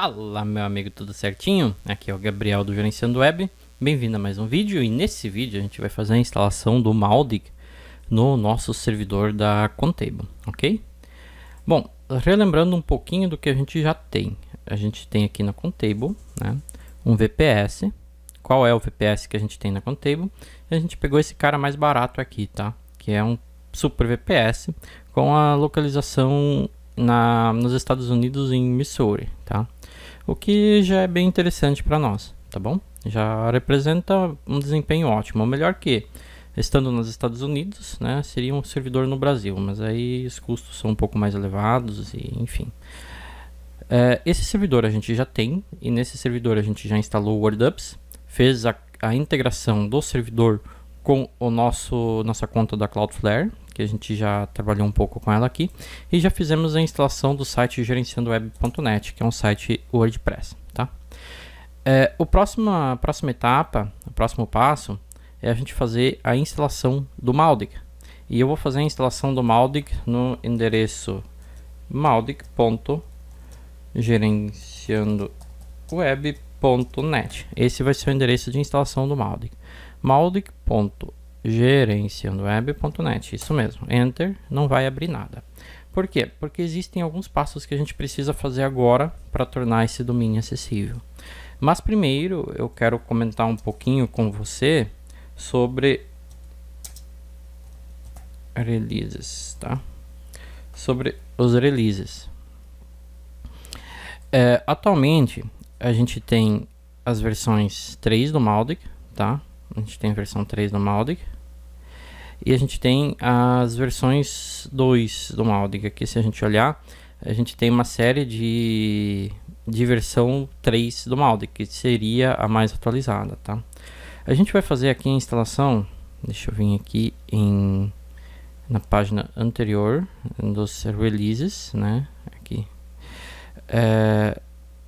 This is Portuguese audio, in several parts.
Fala, meu amigo, tudo certinho? Aqui é o Gabriel do Gerenciando Web. Bem-vindo a mais um vídeo, e nesse vídeo a gente vai fazer a instalação do Mautic no nosso servidor da Contable, ok? Bom, relembrando um pouquinho do que a gente já tem. A gente tem aqui na Contable, né, um VPS. Qual é o VPS que a gente tem na Contable? A gente pegou esse cara mais barato aqui, tá? Que é um super VPS com a localização nos Estados Unidos, em Missouri, tá? O que já é bem interessante para nós, tá bom? Já representa um desempenho ótimo, melhor que estando nos Estados Unidos, né? Seria um servidor no Brasil, mas aí os custos são um pouco mais elevados e enfim. Esse servidor a gente já tem, e nesse servidor a gente já instalou o WordUps, fez a integração do servidor com nossa conta da Cloudflare, que a gente já trabalhou um pouco com ela aqui, e já fizemos a instalação do site gerenciandoweb.net, que é um site WordPress, tá? A próxima etapa, o próximo passo, é a gente fazer a instalação do Mautic. E eu vou fazer a instalação do Mautic no endereço mautic.gerenciandoweb.net. Esse vai ser o endereço de instalação do Mautic. mautic.gerenciandoweb.net, isso mesmo, Enter, não vai abrir nada. Por quê? Porque existem alguns passos que a gente precisa fazer agora para tornar esse domínio acessível. Mas primeiro eu quero comentar um pouquinho com você sobre releases, tá? Sobre os releases. Atualmente a gente tem as versões 3 do Mautic, tá? A gente tem a versão 3 do Mautic e a gente tem as versões 2 do Mautic. Aqui, se a gente olhar, a gente tem uma série de versão 3 do Mautic, que seria a mais atualizada, tá? A gente vai fazer aqui a instalação, deixa eu vir aqui na página anterior dos releases, né? Aqui.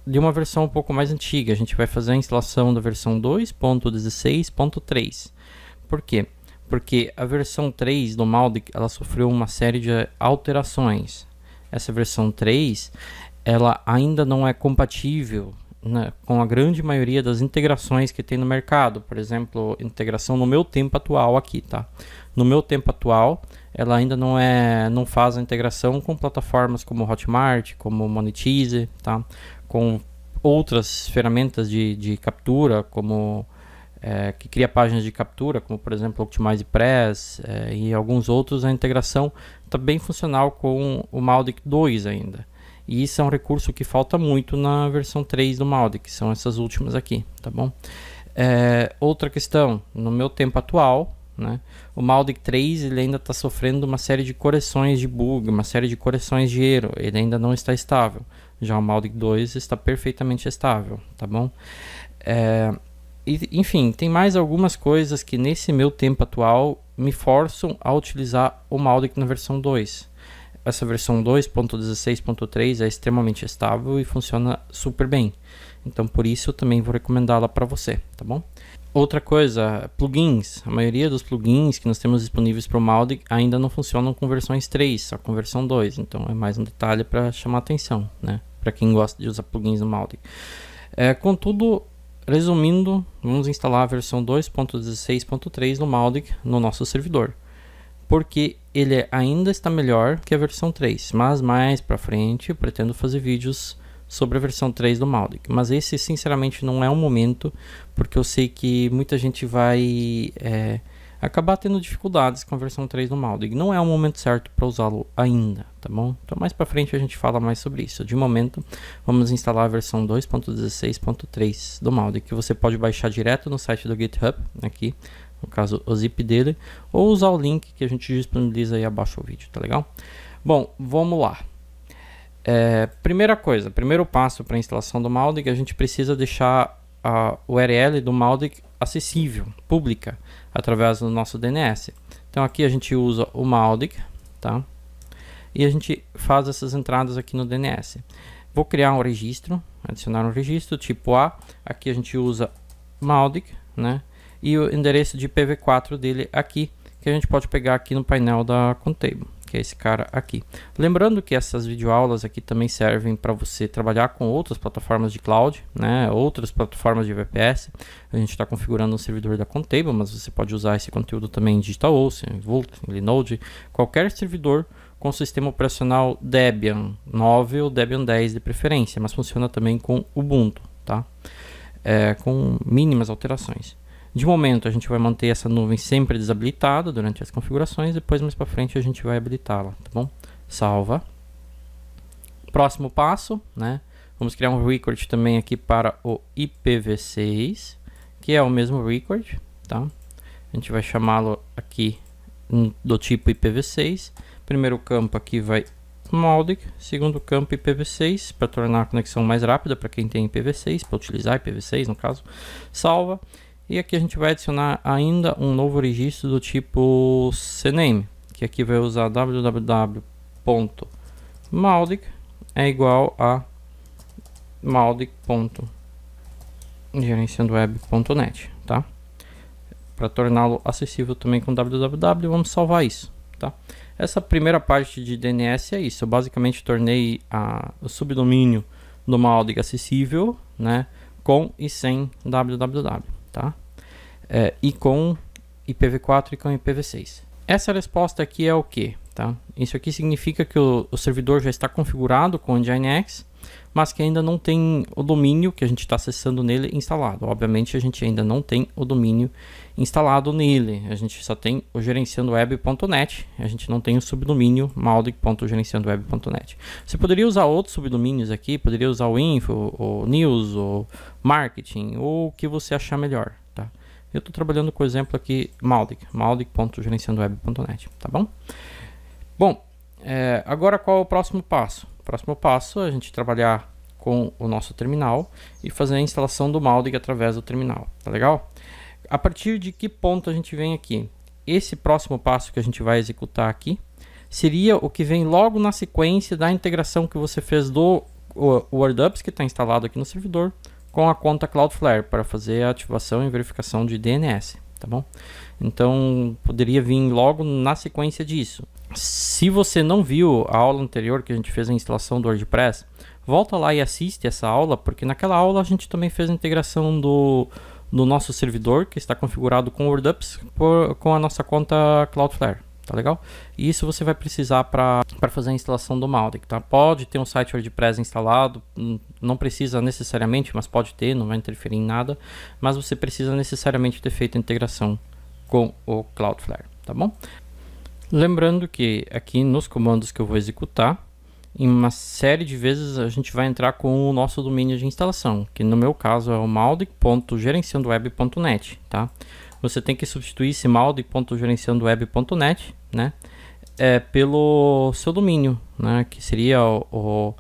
De uma versão um pouco mais antiga. A gente vai fazer a instalação da versão 2.16.3. Por quê? Porque a versão 3 do Mautic, ela sofreu uma série de alterações. Essa versão 3, ela ainda não é compatível, né, com a grande maioria das integrações que tem no mercado. Por exemplo, integração no meu tempo atual aqui, tá? No meu tempo atual, ela ainda não faz a integração com plataformas como Hotmart, como Monetize, tá? Com outras ferramentas de captura, como que cria páginas de captura, como por exemplo OptimizePress, e alguns outros. A integração está bem funcional com o Mautic 2 ainda. E isso é um recurso que falta muito na versão 3 do Mautic, que são essas últimas aqui, tá bom? Outra questão, no meu tempo atual, né, o Mautic 3 ele ainda está sofrendo uma série de correções de bug, uma série de correções de erro, ele ainda não está estável. Já o Mautic 2 está perfeitamente estável, tá bom? Enfim, tem mais algumas coisas que nesse meu tempo atual me forçam a utilizar o Mautic na versão 2. Essa versão 2.16.3 é extremamente estável e funciona super bem. Então por isso eu também vou recomendá-la para você, tá bom? Outra coisa, plugins. A maioria dos plugins que nós temos disponíveis para o Mautic ainda não funcionam com versões 3, só com versão 2. Então é mais um detalhe para chamar atenção, né? Para quem gosta de usar plugins no Mautic. Contudo, resumindo, vamos instalar a versão 2.16.3 do Mautic no nosso servidor. Porque ele ainda está melhor que a versão 3. Mas mais para frente eu pretendo fazer vídeos sobre a versão 3 do Mautic, mas esse sinceramente não é o momento, porque eu sei que muita gente vai acabar tendo dificuldades com a versão 3 do Mautic. Não é o momento certo para usá-lo ainda, tá bom? Então mais para frente a gente fala mais sobre isso. De momento vamos instalar a versão 2.16.3 do Mautic, que você pode baixar direto no site do GitHub, aqui no caso o zip dele, ou usar o link que a gente disponibiliza aí abaixo do vídeo, tá legal? Bom, vamos lá. Primeira coisa, primeiro passo para a instalação do Mautic, a gente precisa deixar a URL do Mautic acessível, pública, através do nosso DNS. Então aqui a gente usa o Mautic, tá? E a gente faz essas entradas aqui no DNS. Vou criar um registro, adicionar um registro tipo A. Aqui a gente usa Mautic, né? E o endereço de IPv4 dele aqui, que a gente pode pegar aqui no painel da Contable, que é esse cara aqui. Lembrando que essas videoaulas aqui também servem para você trabalhar com outras plataformas de cloud, né, outras plataformas de VPS. A gente está configurando um servidor da Contable, mas você pode usar esse conteúdo também em DigitalOcean, Vultr, Linode, qualquer servidor com sistema operacional Debian 9 ou Debian 10 de preferência, mas funciona também com Ubuntu, tá? Com mínimas alterações. De momento a gente vai manter essa nuvem sempre desabilitada durante as configurações, depois mais para frente a gente vai habilitá-la, tá bom? Salva. Próximo passo, né? Vamos criar um record também aqui para o IPv6, que é o mesmo record, tá? A gente vai chamá-lo aqui do tipo IPv6. Primeiro campo aqui vai Mautic, segundo campo IPv6, para tornar a conexão mais rápida para quem tem IPv6, para utilizar IPv6 no caso. Salva. E aqui a gente vai adicionar ainda um novo registro do tipo cname, que aqui vai usar www.mautic é igual a mautic.gerenciandoweb.net, tá? Para torná-lo acessível também com www, vamos salvar isso, tá? Essa primeira parte de DNS é isso. Eu basicamente tornei o subdomínio do Mautic acessível, né, com e sem www, tá? E com IPv4 e com IPv6. Essa resposta aqui é o que, tá? Isso aqui significa que o servidor já está configurado com o Nginx, mas que ainda não tem o domínio que a gente está acessando nele instalado. Obviamente a gente ainda não tem o domínio instalado nele, a gente só tem o gerenciandoweb.net, a gente não tem o subdomínio mautic.gerenciandoweb.net. Você poderia usar outros subdomínios aqui, poderia usar o info, o news, o marketing, ou o que você achar melhor, tá? Eu estou trabalhando com o exemplo aqui mautic.gerenciandoweb.net, tá bom? Bom, agora qual é o próximo passo? O próximo passo é a gente trabalhar com o nosso terminal e fazer a instalação do Mautic através do terminal, tá legal? A partir de que ponto a gente vem aqui? Esse próximo passo que a gente vai executar aqui seria o que vem logo na sequência da integração que você fez do WordUps, que está instalado aqui no servidor, com a conta Cloudflare para fazer a ativação e verificação de DNS, tá bom? Então poderia vir logo na sequência disso. Se você não viu a aula anterior que a gente fez a instalação do WordPress, volta lá e assiste essa aula, porque naquela aula a gente também fez a integração do nosso servidor, que está configurado com o WordUps, com a nossa conta Cloudflare, tá legal? E isso você vai precisar para fazer a instalação do Mautic, tá? Pode ter um site WordPress instalado, não precisa necessariamente, mas pode ter, não vai interferir em nada, mas você precisa necessariamente ter feito a integração com o Cloudflare, tá bom? Lembrando que aqui nos comandos que eu vou executar, em uma série de vezes a gente vai entrar com o nosso domínio de instalação, que no meu caso é o mautic.gerenciandoweb.net, tá? Você tem que substituir esse mautic.gerenciandoweb.net, né, pelo seu domínio, né, que seria o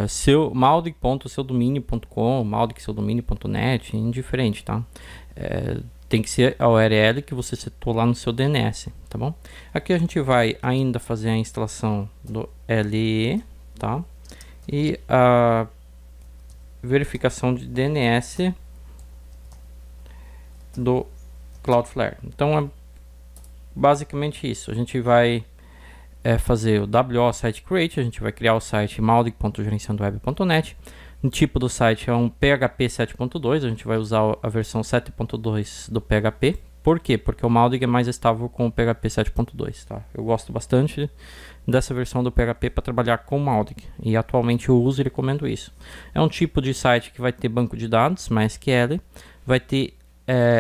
seu mautic.seudomínio.com, mautic.seudomínio.net, indiferente, tá? Tem que ser a URL que você setou lá no seu DNS, tá bom? Aqui a gente vai ainda fazer a instalação do LE, tá? E a verificação de DNS do Cloudflare. Então é basicamente isso. A gente vai fazer o WO Site Create, a gente vai criar o site mautic.gerenciandoweb.net. O tipo do site é um PHP 7.2, a gente vai usar a versão 7.2 do PHP. Por quê? Porque o Mautic é mais estável com o PHP 7.2, tá? Eu gosto bastante dessa versão do PHP para trabalhar com o Mautic, e atualmente eu uso e recomendo isso. É um tipo de site que vai ter banco de dados, MySQL, vai ter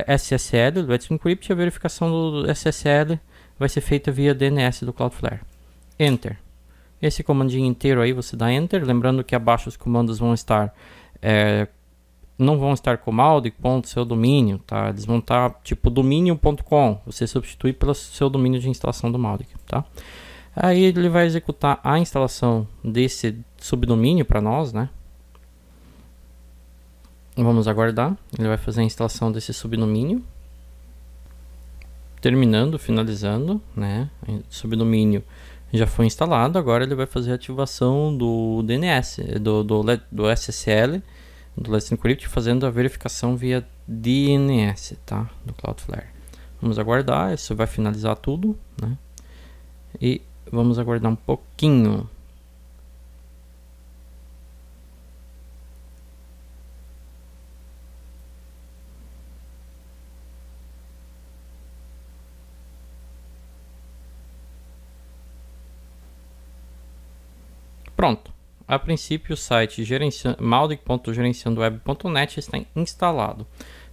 SSL, Let's Encrypt, e a verificação do SSL vai ser feita via DNS do Cloudflare. Enter. Esse comandinho inteiro aí você dá Enter, lembrando que abaixo os comandos vão estar, não vão estar com mautic.seu domínio, tá? Eles vão estar tipo domínio.com, você substitui pelo seu domínio de instalação do Mautic, tá? Aí ele vai executar a instalação desse subdomínio para nós, né? Vamos aguardar, ele vai fazer a instalação desse subdomínio, terminando, finalizando, né? O subdomínio já foi instalado, agora ele vai fazer a ativação do DNS, do SSL, do Let's Encrypt, fazendo a verificação via DNS, tá? Do Cloudflare. Vamos aguardar, isso vai finalizar tudo, né? E Vamos aguardar um pouquinho. Pronto. A princípio o site mautic.gerenciandoweb.net está instalado.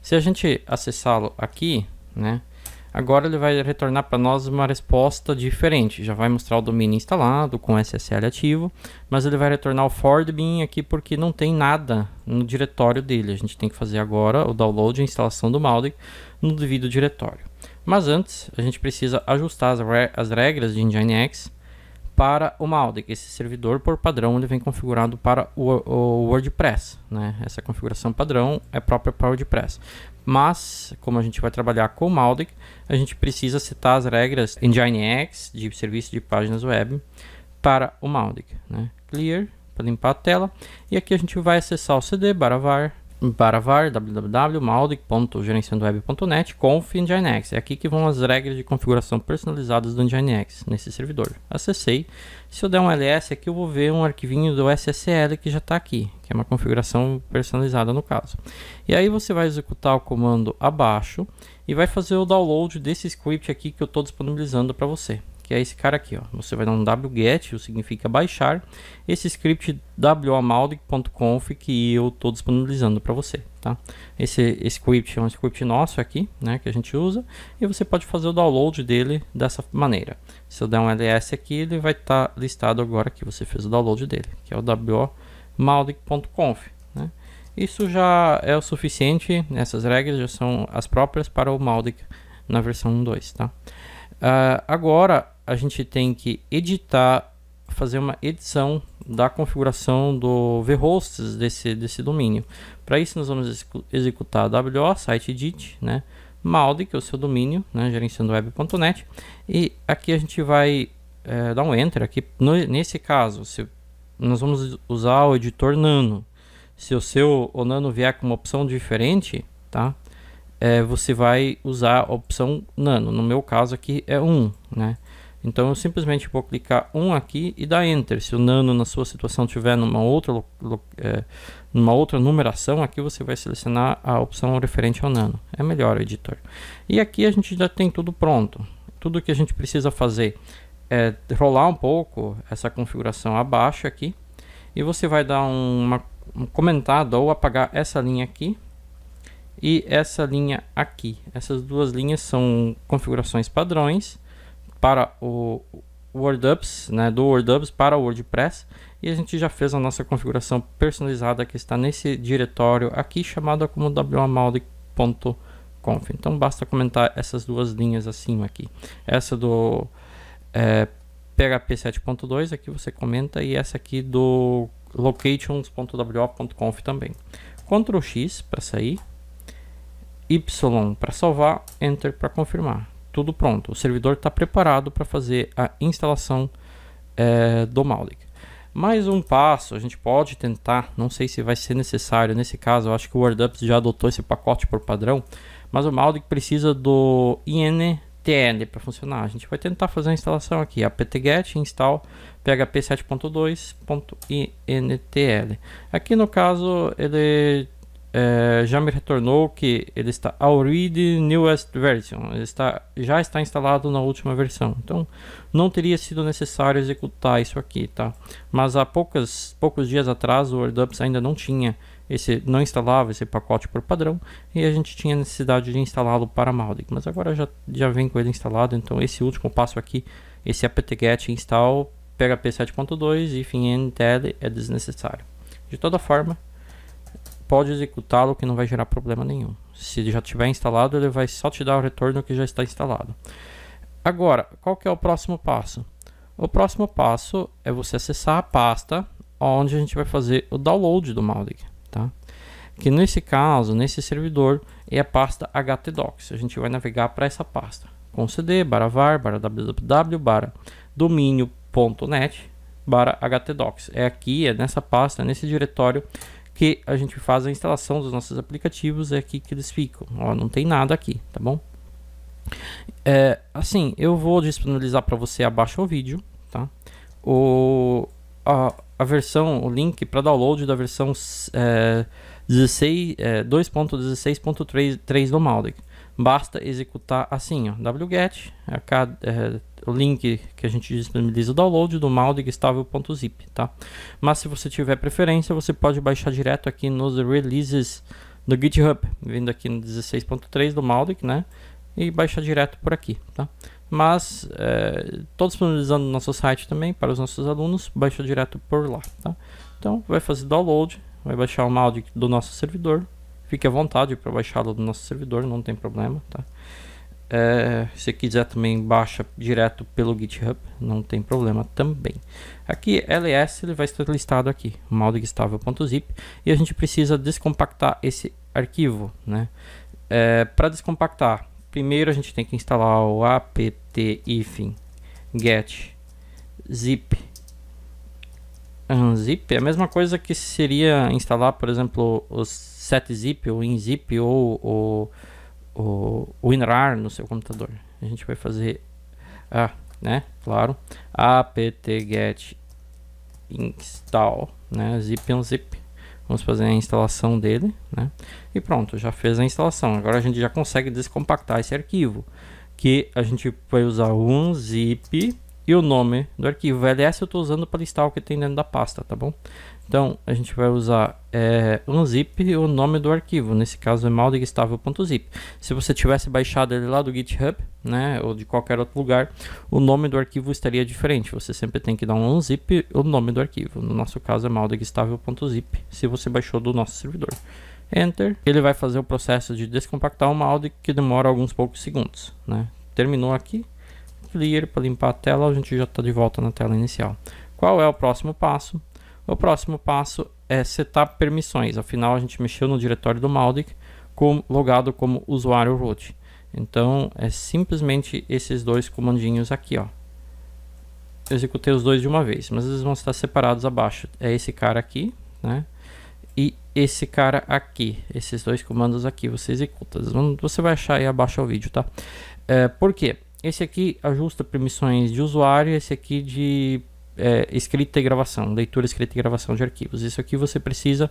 Se a gente acessá-lo aqui, né, agora ele vai retornar para nós uma resposta diferente. Já vai mostrar o domínio instalado com SSL ativo, mas ele vai retornar o for_admin aqui porque não tem nada no diretório dele. A gente tem que fazer agora o download e a instalação do Mautic no devido diretório. Mas antes a gente precisa ajustar as regras de Nginx para o Mautic. Esse servidor, por padrão, ele vem configurado para o WordPress, né? Essa configuração padrão é própria para o WordPress. Mas, como a gente vai trabalhar com o Mautic, a gente precisa setar as regras Nginx, de serviço de páginas web, para o Mautic, né? Clear, para limpar a tela. E aqui a gente vai acessar o cd /var www.mautic.gerenciandoweb.net conf Nginx. É aqui que vão as regras de configuração personalizadas do Nginx nesse servidor. Acessei. Se eu der um ls aqui, eu vou ver um arquivinho do SSL que já está aqui, que é uma configuração personalizada no caso. E aí você vai executar o comando abaixo e vai fazer o download desse script aqui que eu estou disponibilizando para você, que é esse cara aqui, ó. Você vai dar um wget, o significa baixar, esse script wamautic.conf que eu estou disponibilizando para você, tá? Esse script é um script nosso aqui, né, que a gente usa, e você pode fazer o download dele dessa maneira. Se eu der um ls aqui, ele vai estar listado agora que você fez o download dele, que é o wamautic.conf, né? Isso já é o suficiente, essas regras já são as próprias para o Mautic na versão 1.2, tá? Agora a gente tem que editar, fazer uma edição da configuração do vhosts desse domínio. Para isso nós vamos executar wo site edit, né, Mautic, que é o seu domínio, né, gerenciandoweb.net, e aqui a gente vai dar um enter aqui. Nesse caso, nós vamos usar o editor Nano. Se o Nano vier com uma opção diferente, tá? Você vai usar a opção Nano. No meu caso aqui é 1, né? Então eu simplesmente vou clicar 1 aqui e dar Enter. Se o Nano na sua situação tiver numa outra numeração, aqui você vai selecionar a opção referente ao Nano. É melhor o editor. E aqui a gente já tem tudo pronto. Tudo que a gente precisa fazer é rolar um pouco essa configuração abaixo aqui. E você vai dar um comentada ou apagar essa linha aqui e essa linha aqui. Essas duas linhas são configurações padrões para o WordUps, né, do WordUps para o WordPress, e a gente já fez a nossa configuração personalizada que está nesse diretório aqui chamado como wamautic.conf. Então basta comentar essas duas linhas acima aqui. Essa do PHP 7.2 aqui você comenta, e essa aqui do locations.wo.conf também. Ctrl X para sair, Y para salvar, Enter para confirmar. Tudo pronto. O servidor está preparado para fazer a instalação do Mautic. Mais um passo, a gente pode tentar, não sei se vai ser necessário nesse caso, eu acho que o WordUps já adotou esse pacote por padrão, mas o Mautic precisa do intl para funcionar. A gente vai tentar fazer a instalação aqui, apt-get install php 7.2.intl. Aqui no caso ele já me retornou que ele está already newest version, ele já está instalado na última versão, então não teria sido necessário executar isso aqui, tá? Mas há poucos dias atrás o WordUps ainda não instalava esse pacote por padrão, e a gente tinha necessidade de instalá-lo para Mautic, mas agora já vem com ele instalado. Então esse último passo aqui, esse apt-get install php 7.2 e intl é desnecessário. De toda forma, pode executá-lo que não vai gerar problema nenhum. Se ele já tiver instalado, ele vai só te dar o retorno que já está instalado. Agora, qual que é o próximo passo? O próximo passo é você acessar a pasta onde a gente vai fazer o download do Mautic, tá? Que nesse caso, nesse servidor, é a pasta htdocs. A gente vai navegar para essa pasta com cd /var /www /domínio.net/htdocs. É aqui, é nessa pasta, nesse diretório que a gente faz a instalação dos nossos aplicativos. É aqui que eles ficam. Ó, não tem nada aqui, tá bom? Assim, eu vou disponibilizar para você abaixo o vídeo, a versão, o link para download da versão 2.16.3 do Mautic. Basta executar assim, ó, wget, o link que a gente disponibiliza o download do Mautic estável.zip, tá? Mas se você tiver preferência, você pode baixar direto aqui nos releases do GitHub, vindo aqui no 16.3 do Mautic, né? E baixar direto por aqui, tá? Mas estou disponibilizando no nosso site também para os nossos alunos, baixa direto por lá, tá? Então vai fazer download, vai baixar o Mautic do nosso servidor. Fique à vontade para baixá-lo do nosso servidor, não tem problema, tá? Se quiser também baixa direto pelo GitHub, não tem problema também. Aqui ls ele vai estar listado aqui, Mautic estável.zip, e a gente precisa descompactar esse arquivo, né? Para descompactar, primeiro a gente tem que instalar o apt-get zip unzip. É a mesma coisa que seria instalar, por exemplo, os setzip ou inzip ou o WinRAR no seu computador. A gente vai fazer né, claro, apt-get install, né, zip unzip. Vamos fazer a instalação dele, né? E pronto, já fez a instalação. Agora a gente já consegue descompactar esse arquivo, que a gente vai usar o unzip e o nome do arquivo. O ls eu estou usando para listar o que tem dentro da pasta, tá bom? Então a gente vai usar unzip e o nome do arquivo. Nesse caso é Mautic estável.zip. Se você tivesse baixado ele lá do GitHub, né, ou de qualquer outro lugar, o nome do arquivo estaria diferente. Você sempre tem que dar um unzip e o nome do arquivo. No nosso caso é Mautic estável.zip, se você baixou do nosso servidor. Enter. Ele vai fazer o processo de descompactar o Mautic, que demora alguns poucos segundos, né? Terminou aqui, clear para limpar a tela, a gente já está de volta na tela inicial. Qual é o próximo passo? O próximo passo é setar permissões. Afinal, a gente mexeu no diretório do Mautic logado como usuário root. Então, é simplesmente esses dois comandinhos aqui, ó. Eu executei os dois de uma vez, mas eles vão estar separados abaixo. É esse cara aqui, né? E esse cara aqui. Esses dois comandos aqui você executa. Você vai achar aí abaixo o vídeo, tá? Por quê? Esse aqui ajusta permissões de usuário, esse aqui de escrita e gravação, leitura, escrita e gravação de arquivos. Isso aqui você precisa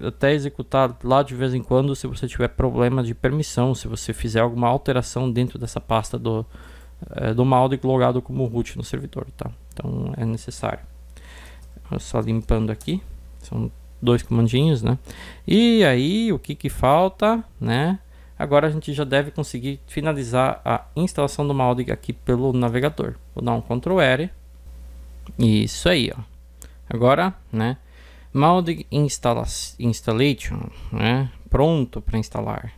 até executar lá de vez em quando se você tiver problema de permissão, se você fizer alguma alteração dentro dessa pasta do Mautic logado como root no servidor, tá? Então é necessário. Só limpando aqui, são dois comandinhos, né? E aí o que falta, né? Agora a gente já deve conseguir finalizar a instalação do Mautic aqui pelo navegador. Vou dar um Ctrl R. Isso aí, ó. Agora, né? Mautic installation, né? Pronto para instalar.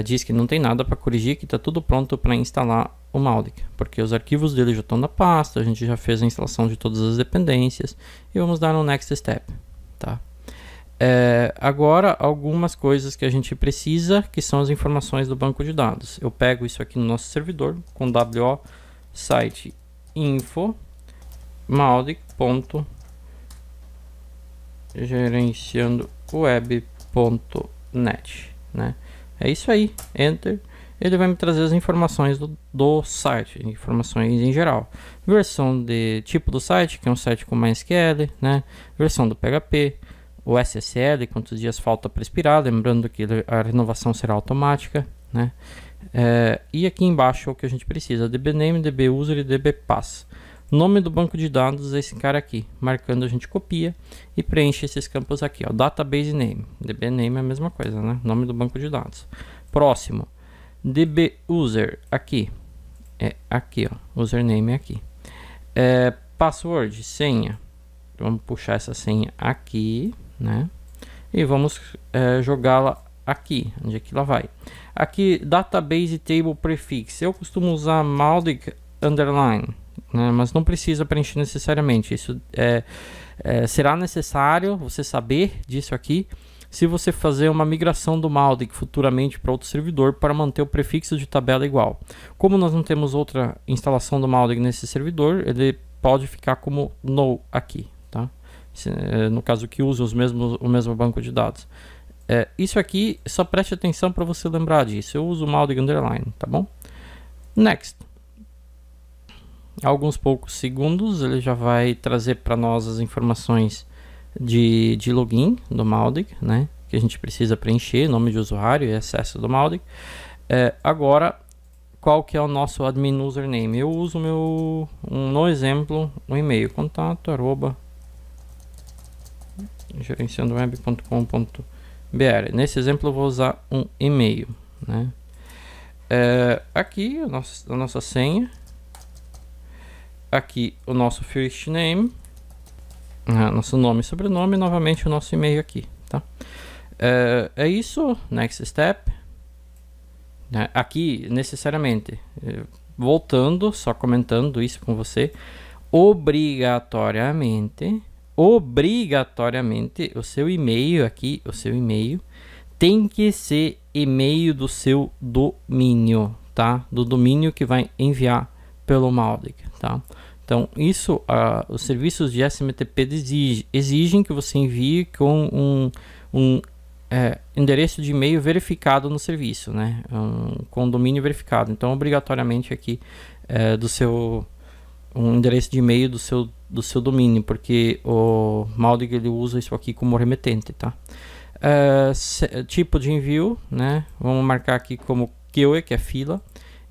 Diz que não tem nada para corrigir, que está tudo pronto para instalar o Mautic, porque os arquivos dele já estão na pasta, a gente já fez a instalação de todas as dependências e vamos dar um next step, tá? Agora algumas coisas que a gente precisa, que são as informações do banco de dados. Eu pego isso aqui no nosso servidor com wo site info mautic.gerenciandoweb.net, né? É isso aí, enter. Ele vai me trazer as informações do site, informações em geral. Versão de tipo do site, que é um site com MySQL, né? Versão do PHP, o SSL, quantos dias falta para expirar, lembrando que a renovação será automática, né? E aqui embaixo é o que a gente precisa: dbname, dbuser e dbpass. Nome do banco de dados é esse cara aqui, marcando a gente copia e preenche esses campos aqui, ó, database name. dbname é a mesma coisa, né? Nome do banco de dados. Próximo, dbuser aqui, aqui, ó, username é aqui. Password, senha, vamos puxar essa senha aqui, né? E vamos jogá-la aqui, onde é que ela vai. Aqui, database table prefix, eu costumo usar Mautic underline, né? Mas não precisa preencher necessariamente. Isso será necessário você saber disso aqui se você fazer uma migração do Mautic futuramente para outro servidor para manter o prefixo de tabela igual. Como nós não temos outra instalação do Mautic nesse servidor, ele pode ficar como no aqui, tá? No caso que usa o mesmo banco de dados. Isso aqui, só preste atenção para você lembrar disso. Eu uso o Mautic underline, tá bom? Next. alguns poucos segundos ele já vai trazer para nós as informações de login do Mautic, né? Que a gente precisa preencher, nome de usuário e acesso do Mautic. Agora, qual que é o nosso admin username? Eu uso no exemplo, um e-mail, contato @gerenciandoweb.com.br. Nesse exemplo eu vou usar um e-mail, né? Aqui a nossa senha, aqui o nosso first name, nosso nome e sobrenome, e novamente o nosso e-mail aqui, tá? É isso, next step. Aqui necessariamente, voltando, só comentando isso com você, obrigatoriamente o seu e-mail aqui, tem que ser e-mail do seu domínio, tá? Do domínio que vai enviar pelo Mautic, tá? Então isso, os serviços de SMTP exigem que você envie com um endereço de e-mail verificado no serviço, né? Com domínio verificado. Então obrigatoriamente aqui um endereço de e-mail do seu domínio, porque o Mautic ele usa isso aqui como remetente, tá? Tipo de envio, né? Vamos marcar aqui como QE, que é fila,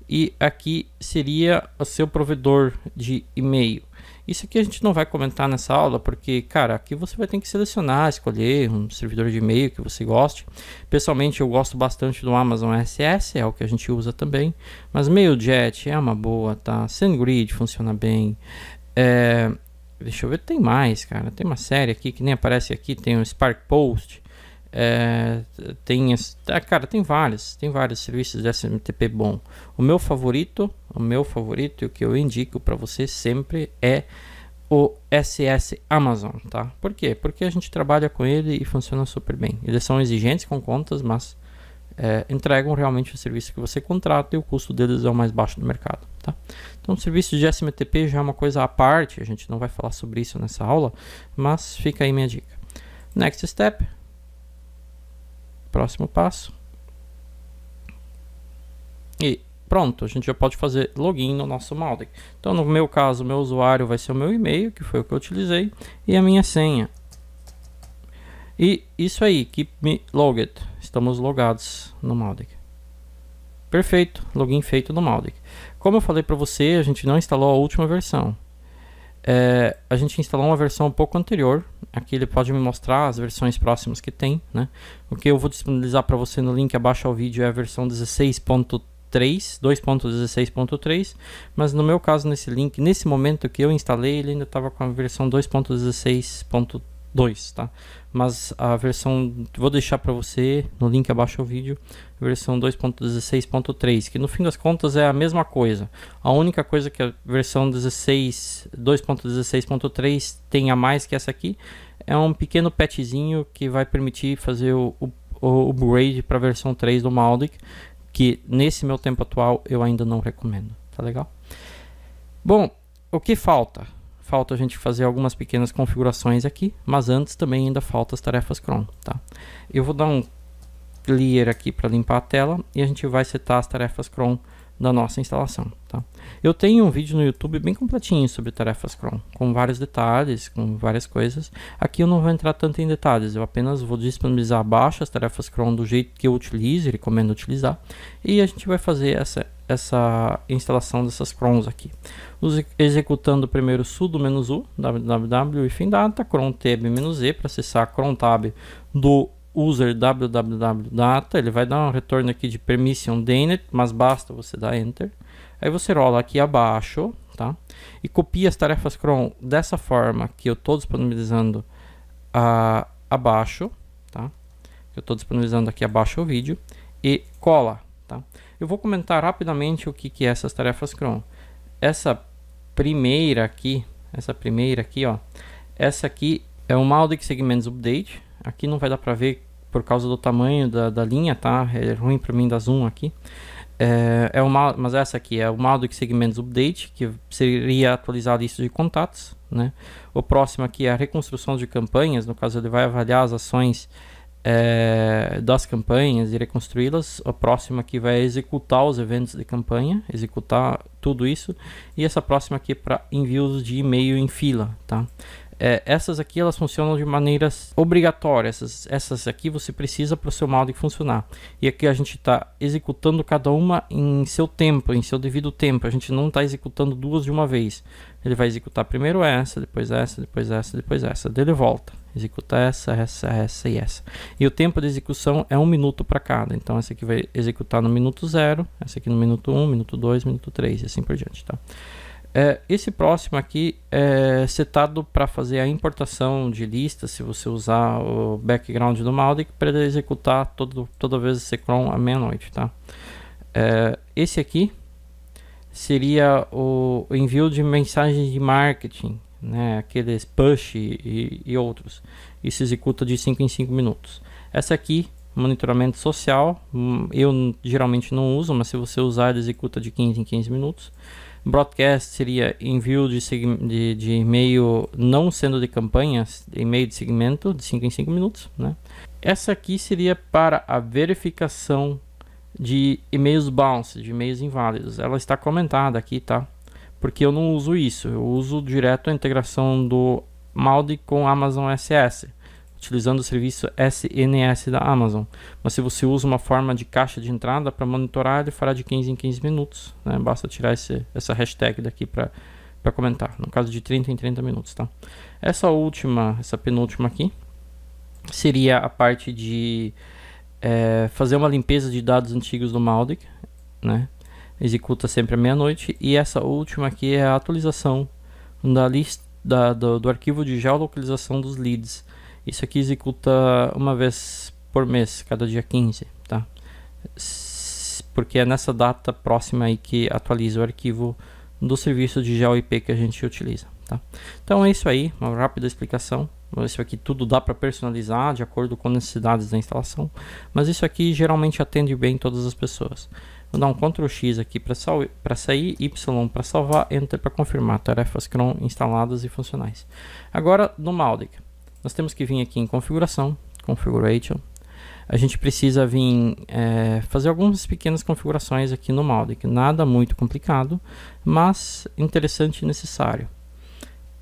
e aqui seria o seu provedor de e-mail. Isso aqui a gente não vai comentar nessa aula, porque, cara, aqui você vai ter que selecionar, escolher um servidor de e-mail que você goste. Pessoalmente, eu gosto bastante do Amazon SS, é o que a gente usa também. Mas MailJet é uma boa, tá? SendGrid funciona bem. Deixa eu ver, tem mais, cara. Tem uma série aqui que nem aparece aqui, tem o SparkPost. Cara, tem vários serviços de SMTP bom. O meu favorito e o que eu indico para você sempre é o SS Amazon, tá? Por quê? Porque a gente trabalha com ele e funciona super bem. Eles são exigentes com contas, mas entregam realmente o serviço que você contrata e o custo deles é o mais baixo do mercado, tá? Então, o serviço de SMTP já é uma coisa à parte, a gente não vai falar sobre isso nessa aula, mas fica aí minha dica. Next step. Próximo passo. E pronto, a gente já pode fazer login no nosso Mautic. Então, no meu caso, o meu usuário vai ser o meu e-mail, que foi o que eu utilizei, e a minha senha. E isso aí, keep me logged. Estamos logados no Mautic. Perfeito, login feito no Mautic. Como eu falei para você, a gente não instalou a última versão. A gente instalou uma versão um pouco anterior. Aqui ele pode me mostrar as versões próximas que tem, né? O que eu vou disponibilizar para você no link abaixo ao vídeo é a versão 2.16.3, mas no meu caso, nesse momento que eu instalei, ele ainda estava com a versão 2.16.2, tá? Mas a versão, vou deixar para você no link abaixo ao vídeo, a versão 2.16.3, que no fim das contas é a mesma coisa. A única coisa que a versão 2.16.3 tem a mais que essa aqui é um pequeno patchzinho que vai permitir fazer o upgrade para a versão 3 do Mautic, que nesse meu tempo atual eu ainda não recomendo, tá legal? Bom, o que falta? Falta a gente fazer algumas pequenas configurações aqui, mas antes também ainda falta as tarefas cron, tá? Eu vou dar um clear aqui para limpar a tela e a gente vai setar as tarefas cron da nossa instalação, tá? Eu tenho um vídeo no YouTube bem completinho sobre tarefas cron, com vários detalhes, com várias coisas. Aqui eu não vou entrar tanto em detalhes, eu apenas vou disponibilizar abaixo as tarefas cron do jeito que eu utilizo e recomendo utilizar, e a gente vai fazer essa instalação dessas crons aqui. Executando primeiro sudo -u www-data cron tab-e para acessar a cron tab do user www-data. Ele vai dar um retorno aqui de permission denied, mas basta você dar enter. Aí você rola aqui abaixo, tá? E copia as tarefas cron dessa forma que eu estou disponibilizando abaixo, tá? Eu estou disponibilizando aqui abaixo o vídeo e cola, tá? Eu vou comentar rapidamente o que é essas tarefas cron. Essa primeira aqui, ó, essa aqui é o Mautic Segments Update. Aqui não vai dar para ver por causa do tamanho da linha, tá? É ruim para mim dar zoom aqui. Mas essa aqui é o Mautic Segments Update, que seria atualizar a lista de contatos, né? O próximo aqui é a reconstrução de campanhas. No caso, ele vai avaliar as ações das campanhas, irei construí-las. A próxima aqui vai executar os eventos de campanha, executar tudo isso. E essa próxima aqui é para envios de e-mail em fila, tá? Essas aqui elas funcionam de maneiras obrigatórias. Essas aqui você precisa para o seu Mautic funcionar. E aqui a gente está executando cada uma em seu tempo, em seu devido tempo. A gente não está executando duas de uma vez. Ele vai executar primeiro essa, depois essa, depois essa, depois essa. Daí ele volta, executa essa e essa. E o tempo de execução é 1 minuto para cada. Então essa aqui vai executar no minuto 0, essa aqui no minuto 1, minuto 2, minuto 3 e assim por diante, tá? Esse próximo aqui é setado para fazer a importação de listas, se você usar o background do Mautic, para ele executar toda vez esse cron à meia-noite, tá? Esse aqui seria o envio de mensagens de marketing, né? Aqueles push e outros. Isso executa de 5 em 5 minutos. Essa aqui, monitoramento social, eu geralmente não uso, mas se você usar, ele executa de 15 em 15 minutos. Broadcast seria envio de e-mail não sendo de campanha, e-mail de segmento de 5 em 5 minutos, né? Essa aqui seria para a verificação de e-mails bounce, de e-mails inválidos. Ela está comentada aqui, tá? Porque eu não uso isso, eu uso direto a integração do Mautic com Amazon SS, utilizando o serviço SNS da Amazon. Mas se você usa uma forma de caixa de entrada para monitorar, ele fará de 15 em 15 minutos, né? Basta tirar essa hashtag daqui para comentar, no caso de 30 em 30 minutos, tá? Essa penúltima aqui seria a parte de fazer uma limpeza de dados antigos do Mautic, né? Executa sempre à meia-noite. E essa última aqui é a atualização da lista do arquivo de geolocalização dos leads. Isso aqui executa uma vez por mês, cada dia 15, tá? Porque é nessa data próxima aí que atualiza o arquivo do serviço de GeoIP que a gente utiliza, tá? Então é isso aí, uma rápida explicação. Isso aqui tudo dá para personalizar de acordo com as necessidades da instalação, mas isso aqui geralmente atende bem todas as pessoas. Vou dar um Ctrl X aqui para sair, Y para salvar, Enter para confirmar tarefas cron instaladas e funcionais. Agora no Mautic, nós temos que vir aqui em configuração, Configuration. A gente precisa vir fazer algumas pequenas configurações aqui no Mautic. Nada muito complicado, mas interessante e necessário.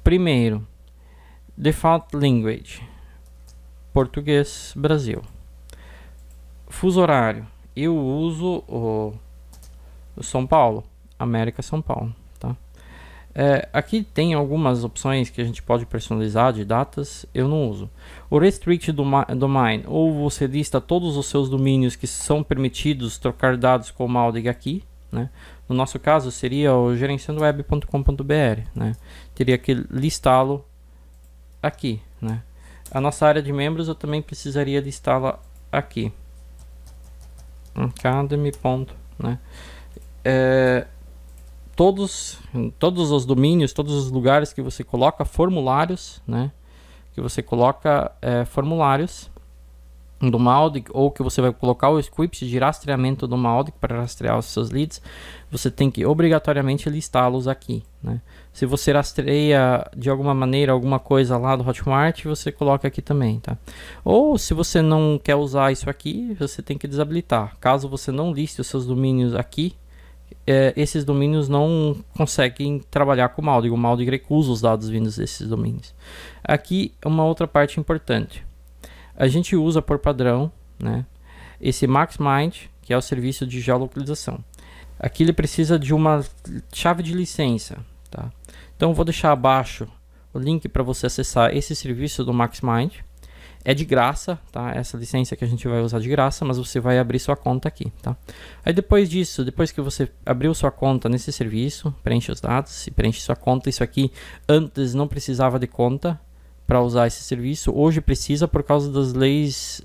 Primeiro, Default Language, Português, Brasil. Fuso horário, eu uso o São Paulo, América São Paulo, tá? Aqui tem algumas opções que a gente pode personalizar de datas, eu não uso. O Restrict Domain, ou você lista todos os seus domínios que são permitidos trocar dados com o Mautic aqui, né? No nosso caso seria o gerenciandoweb.com.br, né? Teria que listá-lo aqui, né? A nossa área de membros eu também precisaria listá-la aqui. Academy. Né? Todos os domínios, todos os lugares que você coloca formulários, né? Que você coloca formulários do Mautic, ou que você vai colocar o script de rastreamento do Mautic para rastrear os seus leads, você tem que obrigatoriamente listá-los aqui, né? Se você rastreia de alguma maneira alguma coisa lá do Hotmart, você coloca aqui também, tá? Ou se você não quer usar isso aqui, você tem que desabilitar. Caso você não liste os seus domínios aqui, esses domínios não conseguem trabalhar com o Mautic. O Mautic recusa os dados vindos desses domínios. Aqui uma outra parte importante. A gente usa por padrão, né, esse MaxMind, que é o serviço de geolocalização. Aqui ele precisa de uma chave de licença, tá? Então vou deixar abaixo o link para você acessar esse serviço do MaxMind. É de graça, tá? Essa licença que a gente vai usar de graça, mas você vai abrir sua conta aqui, tá? Aí depois disso, depois que você abriu sua conta nesse serviço, preenche os dados e preenche sua conta. Isso aqui antes não precisava de conta para usar esse serviço, hoje precisa por causa das leis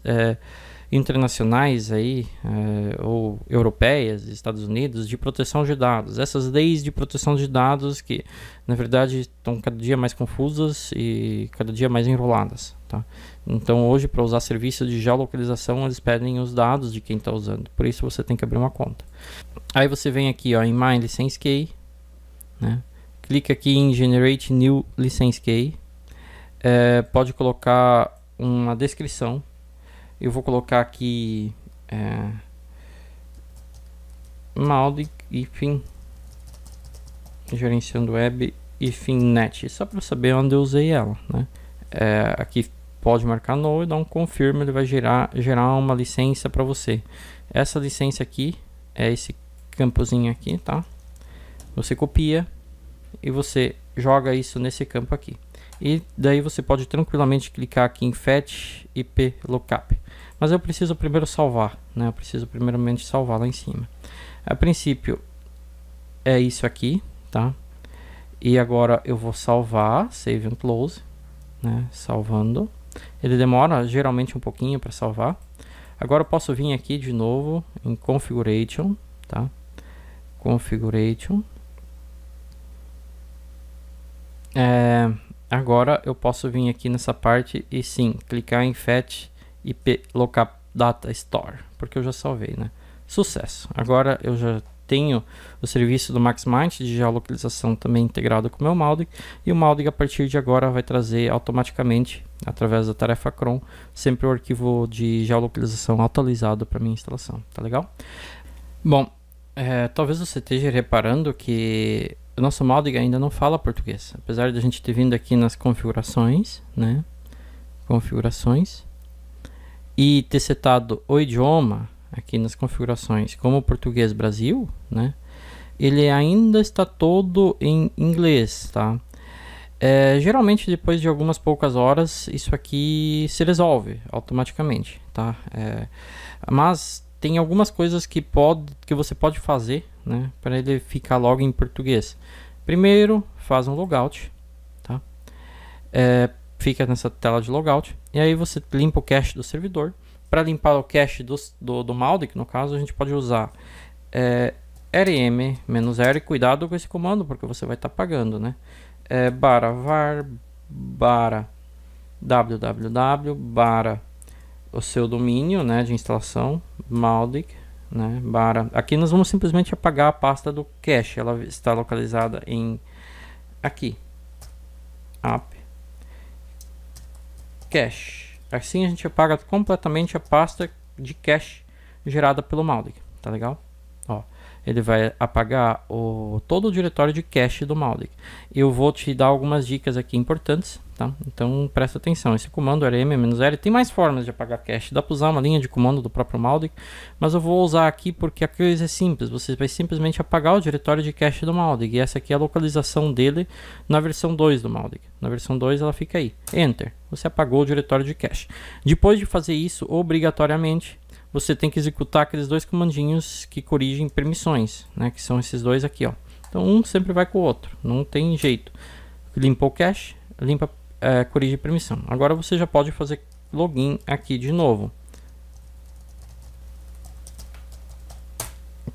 internacionais aí, ou europeias, Estados Unidos, de proteção de dados. Essas leis de proteção de dados que na verdade estão cada dia mais confusas e cada dia mais enroladas, tá? Então hoje, para usar serviço de geolocalização, eles pedem os dados de quem está usando, por isso você tem que abrir uma conta. Aí você vem aqui, ó, em My License Key, né? Clica aqui em Generate New License Key. Pode colocar uma descrição. Eu vou colocar aqui Mautic hífen gerenciando web hífen net, só para saber onde eu usei ela, né? Aqui pode marcar no e dar um confirm, ele vai gerar uma licença para você. Essa licença aqui é esse campozinho aqui, tá? Você copia e você joga isso nesse campo aqui. E daí você pode tranquilamente clicar aqui em Fetch IP Lookup. Mas eu preciso primeiro salvar, né? Eu preciso primeiramente salvar lá em cima. A princípio é isso aqui, tá? E agora eu vou salvar, Save and Close, né? Salvando. Ele demora geralmente um pouquinho para salvar. Agora eu posso vir aqui de novo em Configuration, tá? Configuration. Agora eu posso vir aqui nessa parte e sim, clicar em Fetch IP Lookup Data Store, porque eu já salvei, né? Sucesso! Agora eu já tenho o serviço do MaxMind de geolocalização também integrado com o meu Mautic, e o Mautic a partir de agora vai trazer automaticamente, através da tarefa cron, sempre o arquivo de geolocalização atualizado para minha instalação, tá legal? Bom, talvez você esteja reparando que o nosso Mautic ainda não fala português, apesar de a gente ter vindo aqui nas configurações, né? Configurações, e ter setado o idioma aqui nas configurações como português Brasil, né? Ele ainda está todo em inglês, tá? Geralmente depois de algumas poucas horas isso aqui se resolve automaticamente, tá? Mas tem algumas coisas que você pode fazer, né, para ele ficar logo em português. Primeiro, faz um logout, tá? Fica nessa tela de logout e aí você limpa o cache do servidor. Para limpar o cache do Mautic, no caso, a gente pode usar rm-r, cuidado com esse comando porque você vai estar pagando, né? /var www o seu domínio, né, de instalação Mautic, né, aqui nós vamos simplesmente apagar a pasta do cache, ela está localizada em aqui, app cache. Assim a gente apaga completamente a pasta de cache gerada pelo Mautic, tá legal? Ó, ele vai apagar todo o diretório de cache do Mautic. Eu vou te dar algumas dicas aqui importantes, tá? Então presta atenção. Esse comando rm-r tem mais formas de apagar cache. Dá para usar uma linha de comando do próprio Mautic, mas eu vou usar aqui porque a coisa é simples. Você vai simplesmente apagar o diretório de cache do Mautic. E essa aqui é a localização dele na versão 2 do Mautic. Na versão 2 ela fica aí. Enter. Você apagou o diretório de cache. Depois de fazer isso, obrigatoriamente, você tem que executar aqueles dois comandinhos que corrigem permissões, né? Que são esses dois aqui, ó. Então um sempre vai com o outro, não tem jeito. Limpou o cache, corrige permissão. Agora você já pode fazer login aqui de novo.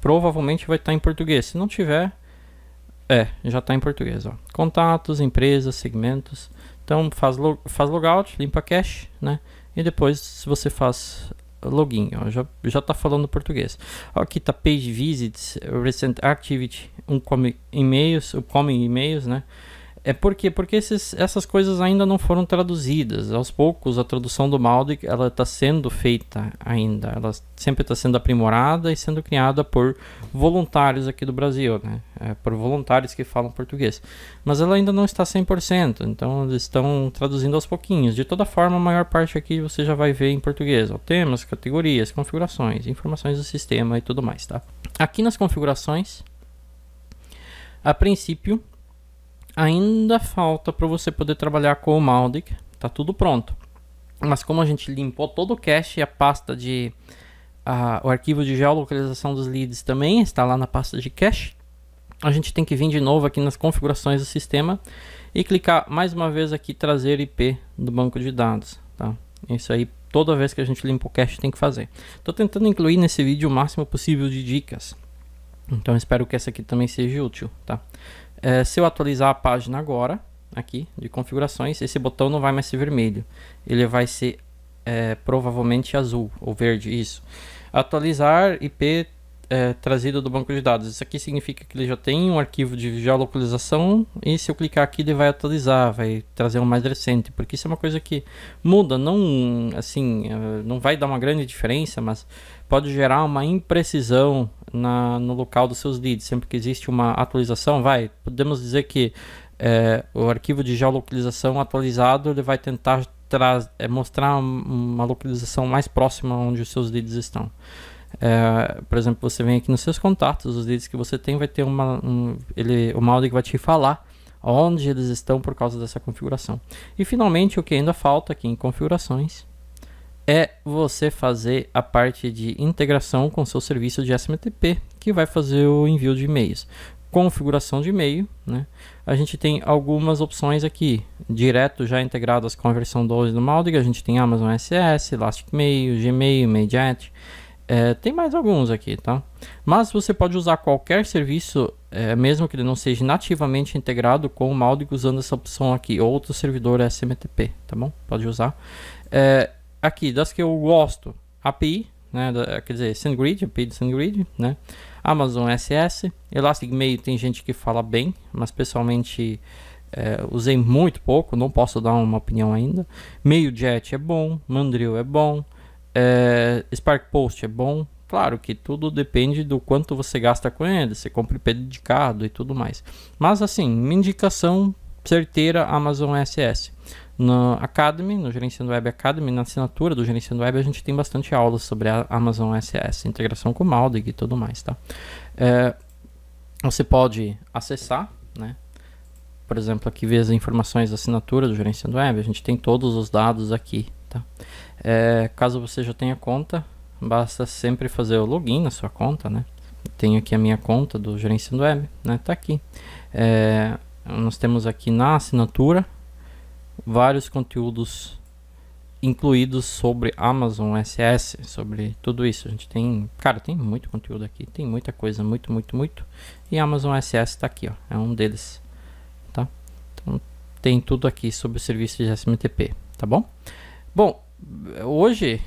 Provavelmente vai estar em português. Se não tiver, já está em português, ó. Contatos, empresas, segmentos. Então faz logout, limpa cache, né? E depois se você faz login, ó, já tá falando português. Aqui tá page visits, recent activity, come e-mails, né? Por quê? Porque essas coisas ainda não foram traduzidas. Aos poucos a tradução do Mautic ela está sendo feita ainda. Ela sempre está sendo aprimorada e sendo criada por voluntários aqui do Brasil, né? Por voluntários que falam português. Mas ela ainda não está 100%. Então eles estão traduzindo aos pouquinhos. De toda forma, a maior parte aqui você já vai ver em português. Ó, temas, categorias, configurações, informações do sistema e tudo mais, tá? Aqui nas configurações, a princípio, ainda falta para você poder trabalhar com o Mautic, tá tudo pronto. Mas como a gente limpou todo o cache e a pasta de o arquivo de geolocalização dos leads também está lá na pasta de cache, a gente tem que vir de novo aqui nas configurações do sistema e clicar mais uma vez aqui trazer IP do banco de dados, tá? Isso aí toda vez que a gente limpa o cache tem que fazer. Estou tentando incluir nesse vídeo o máximo possível de dicas, então espero que essa aqui também seja útil, tá? Se eu atualizar a página agora, aqui de configurações, esse botão não vai mais ser vermelho, ele vai ser provavelmente azul ou verde, isso. Atualizar IP trazido do banco de dados. Isso aqui significa que ele já tem um arquivo de geolocalização e se eu clicar aqui ele vai atualizar, vai trazer um mais recente, porque isso é uma coisa que muda, não assim, não vai dar uma grande diferença, mas pode gerar uma imprecisão no local dos seus leads. Sempre que existe uma atualização, podemos dizer que o arquivo de geolocalização atualizado ele vai tentar mostrar uma localização mais próxima onde os seus leads estão. Por exemplo, você vem aqui nos seus contatos, os leads que você tem, vai ter o Mautic vai te falar onde eles estão por causa dessa configuração. E finalmente, o que ainda falta aqui em configurações é você fazer a parte de integração com seu serviço de SMTP, que vai fazer o envio de e-mails. Configuração de e-mail, né? A gente tem algumas opções aqui, direto já integradas com a versão 2 do Mautic. A gente tem Amazon SS, Elastic Mail, Gmail, Mailjet. Tem mais alguns aqui, tá? Mas você pode usar qualquer serviço, mesmo que ele não seja nativamente integrado com o Mautic, usando essa opção aqui, outro servidor SMTP, tá bom? Pode usar. Aqui, das que eu gosto, API, né? Quer dizer, SendGrid, API de SendGrid, né? Amazon SS, Elastic Mail tem gente que fala bem, mas pessoalmente usei muito pouco, não posso dar uma opinião ainda. Mailjet é bom, Mandrill é bom. Spark Post é bom. Claro que tudo depende do quanto você gasta com ele, você compra IP dedicado e tudo mais. Mas assim, minha indicação certeira, Amazon SS. No Academy, no Gerenciando Web Academy, na assinatura do Gerenciando Web, a gente tem bastante aulas sobre a Amazon SS, integração com o Mautic e tudo mais, tá? Você pode acessar, né? Por exemplo, aqui ver as informações da assinatura do Gerenciando Web, a gente tem todos os dados aqui, tá? Caso você já tenha conta, basta sempre fazer o login na sua conta, né? Tenho aqui a minha conta do Gerenciando Web, né? Tá aqui. Nós temos aqui na assinatura vários conteúdos incluídos sobre Amazon SS, sobre tudo isso. A gente tem, cara, tem muito conteúdo aqui, tem muita coisa, muito. E Amazon SS tá aqui, ó, é um deles, tá? Então tem tudo aqui sobre o serviço de SMTP, tá bom? Bom, hoje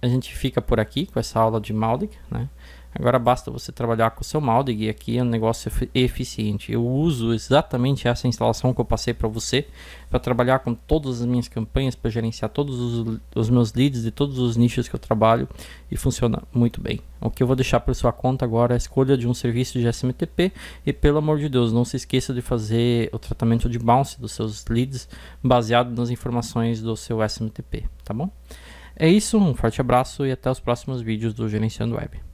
a gente fica por aqui com essa aula de Mautic, né? Agora basta você trabalhar com o seu Mautic e aqui é um negócio eficiente. Eu uso exatamente essa instalação que eu passei para você para trabalhar com todas as minhas campanhas, para gerenciar todos os meus leads de todos os nichos que eu trabalho e funciona muito bem. O que eu vou deixar para sua conta agora é a escolha de um serviço de SMTP e, pelo amor de Deus, não se esqueça de fazer o tratamento de bounce dos seus leads baseado nas informações do seu SMTP, tá bom? É isso, um forte abraço e até os próximos vídeos do Gerenciando Web.